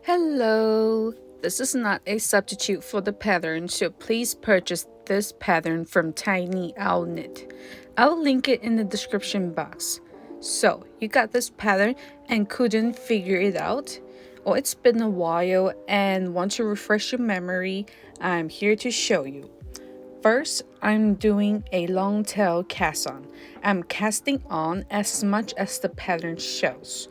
Hello! This is not a substitute for the pattern, so please purchase this pattern from Tiny Owl Knit. I'll link it in the description box. So, you got this pattern and couldn't figure it out? Or it's been a while and want to refresh your memory? I'm here to show you. First, I'm doing a long tail cast on. I'm casting on as much as the pattern shows.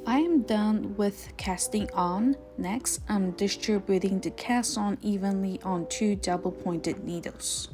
I am done with casting on. Next, I'm distributing the cast on evenly on two double pointed needles.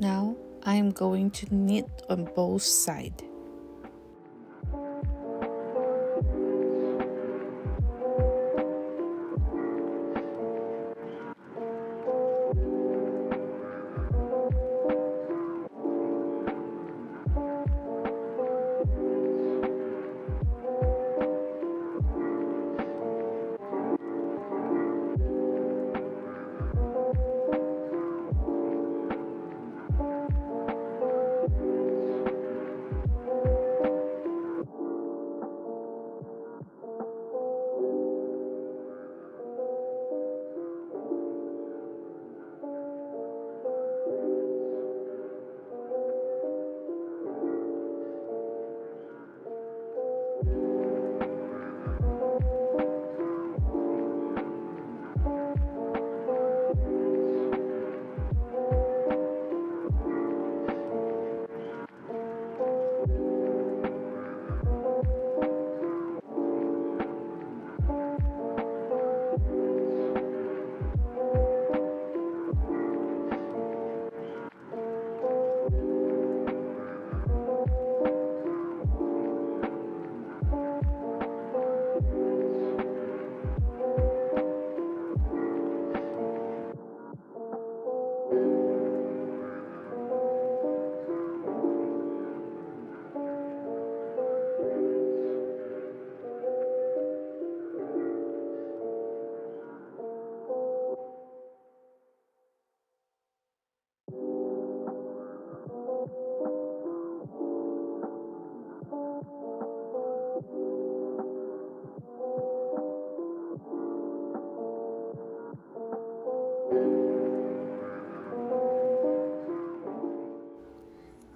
Now, I am going to knit on both sides.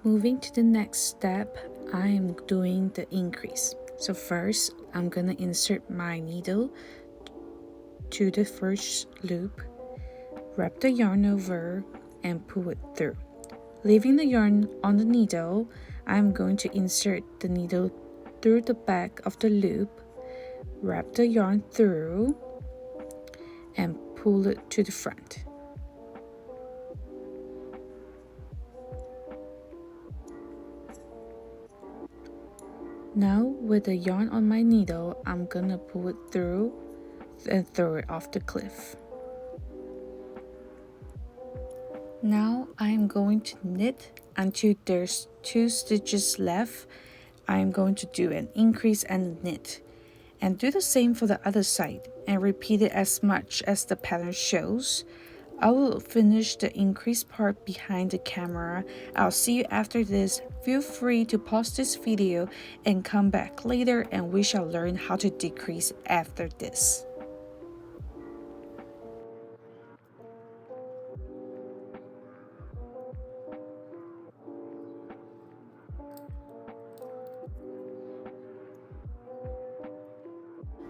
Moving to the next step, I am doing the increase. So first, I'm gonna insert my needle to the first loop, wrap the yarn over, and pull it through. Leaving the yarn on the needle, I'm going to insert the needle through the back of the loop, wrap the yarn through, and pull it to the front. Now with the yarn on my needle, I'm gonna pull it through and throw it off the cliff. Now I'm going to knit until there's 2 stitches left. I'm going to do an increase and knit. And do the same for the other side and repeat it as much as the pattern shows. I will finish the increase part behind the camera. I'll see you after this. Feel free to pause this video and come back later and we shall learn how to decrease after this.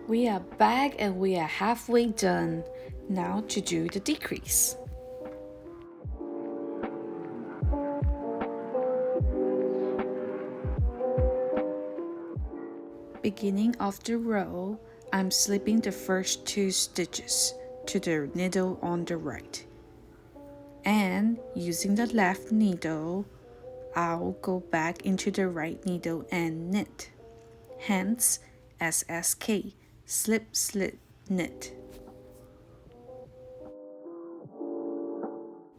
We are back and we are halfway done. Now to do the decrease. Beginning of the row, I'm slipping the first 2 stitches to the needle on the right. And using the left needle, I'll go back into the right needle and knit. Hence, SSK, slip, slip, knit.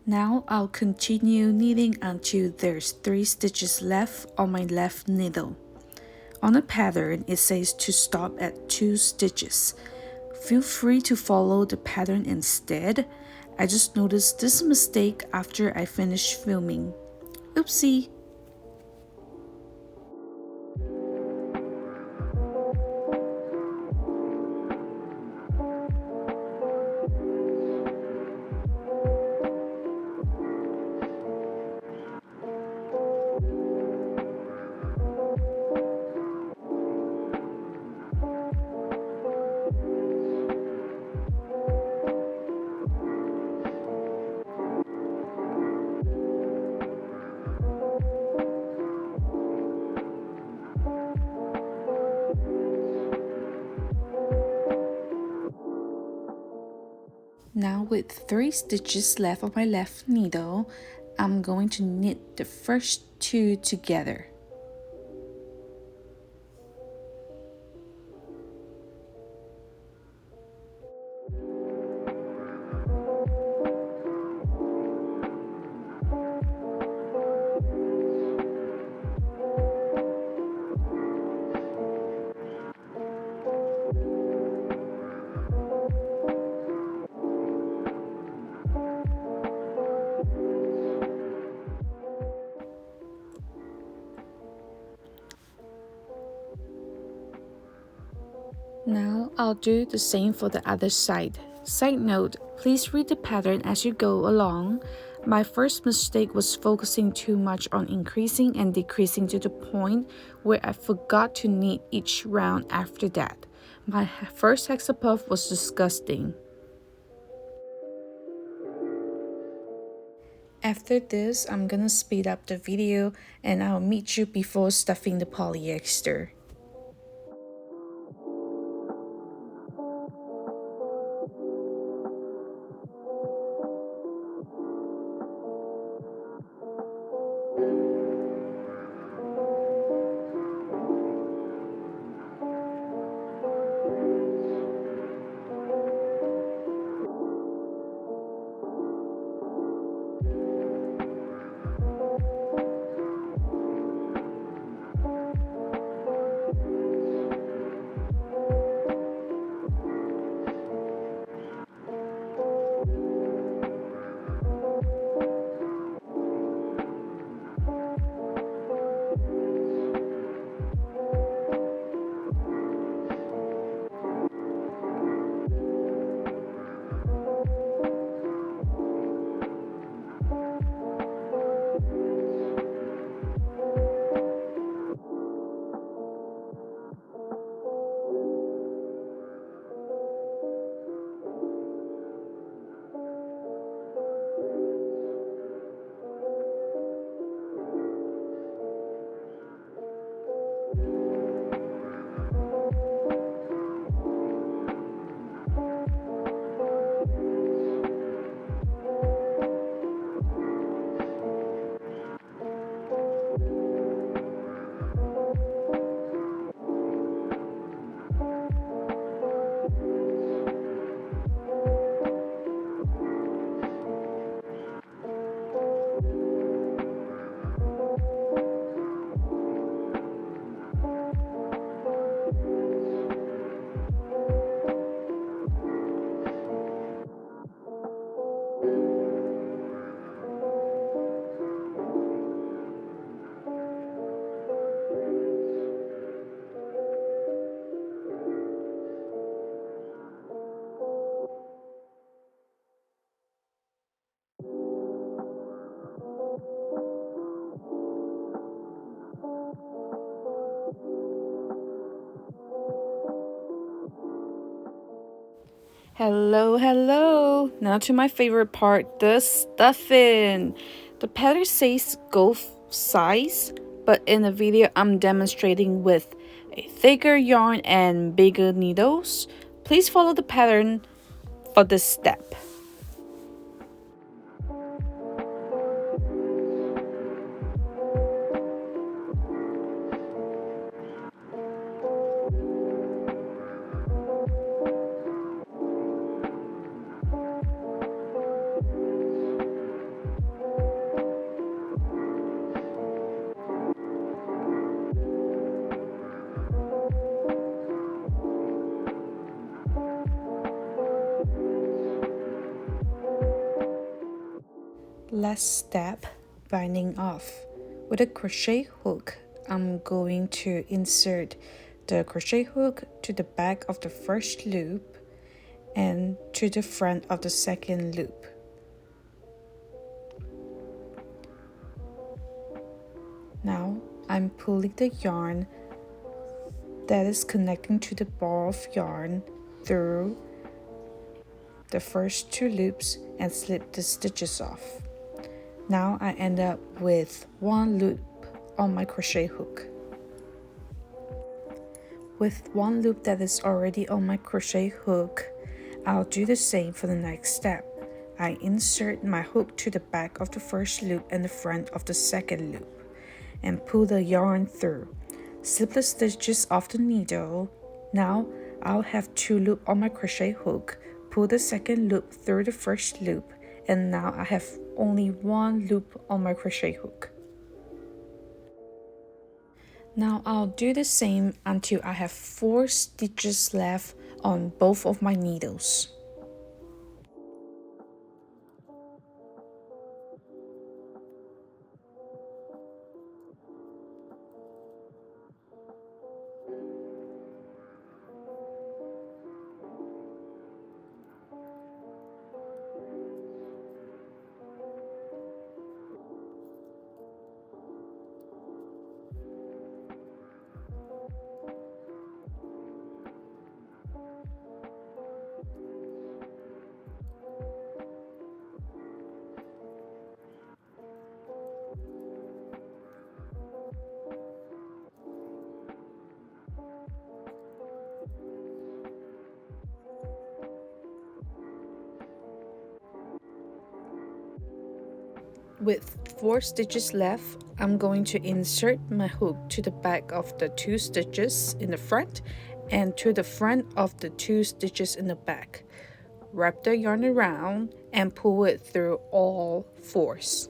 Now I'll continue knitting until there's 3 stitches left on my left needle. On the pattern, it says to stop at 2 stitches. Feel free to follow the pattern instead. I just noticed this mistake after I finished filming. Oopsie! Now with 3 stitches left on my left needle, I'm going to knit the first 2 together. Now I'll do the same for the other side. Side note, please read the pattern as you go along. My first mistake was focusing too much on increasing and decreasing to the point where I forgot to knit each round after that. My first Hexapuff was disgusting. After this, I'm gonna speed up the video and I'll meet you before stuffing the polyester. Hello, hello. Now to my favorite part, the stuffing. The pattern says go size, but in the video I'm demonstrating with a thicker yarn and bigger needles. Please follow the pattern for this step. Last step, binding off. With a crochet hook, I'm going to insert the crochet hook to the back of the first loop and to the front of the second loop. Now I'm pulling the yarn that is connecting to the ball of yarn through the first two loops and slip the stitches off. Now I end up with one loop on my crochet hook. With one loop that is already on my crochet hook, I'll do the same for the next step. I insert my hook to the back of the first loop and the front of the second loop and pull the yarn through. Slip the stitches off the needle. Now I'll have two loops on my crochet hook, pull the second loop through the first loop, and now I have only one loop on my crochet hook. Now I'll do the same until I have 4 stitches left on both of my needles. With 4 stitches left, I'm going to insert my hook to the back of the 2 stitches in the front and to the front of the 2 stitches in the back. Wrap the yarn around and pull it through all 4s.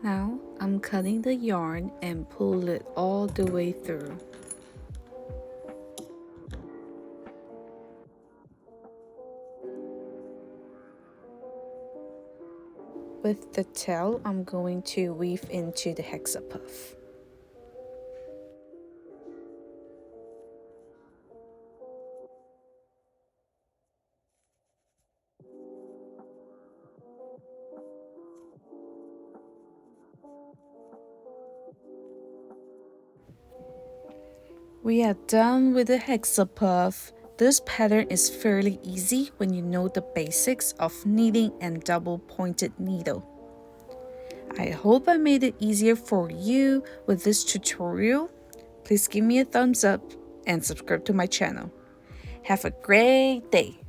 Now I'm cutting the yarn and pull it all the way through. With the tail, I'm going to weave into the Hexapuff. We are done with the Hexapuff. This pattern is fairly easy when you know the basics of knitting and double pointed needle. I hope I made it easier for you with this tutorial. Please give me a thumbs up and subscribe to my channel. Have a great day.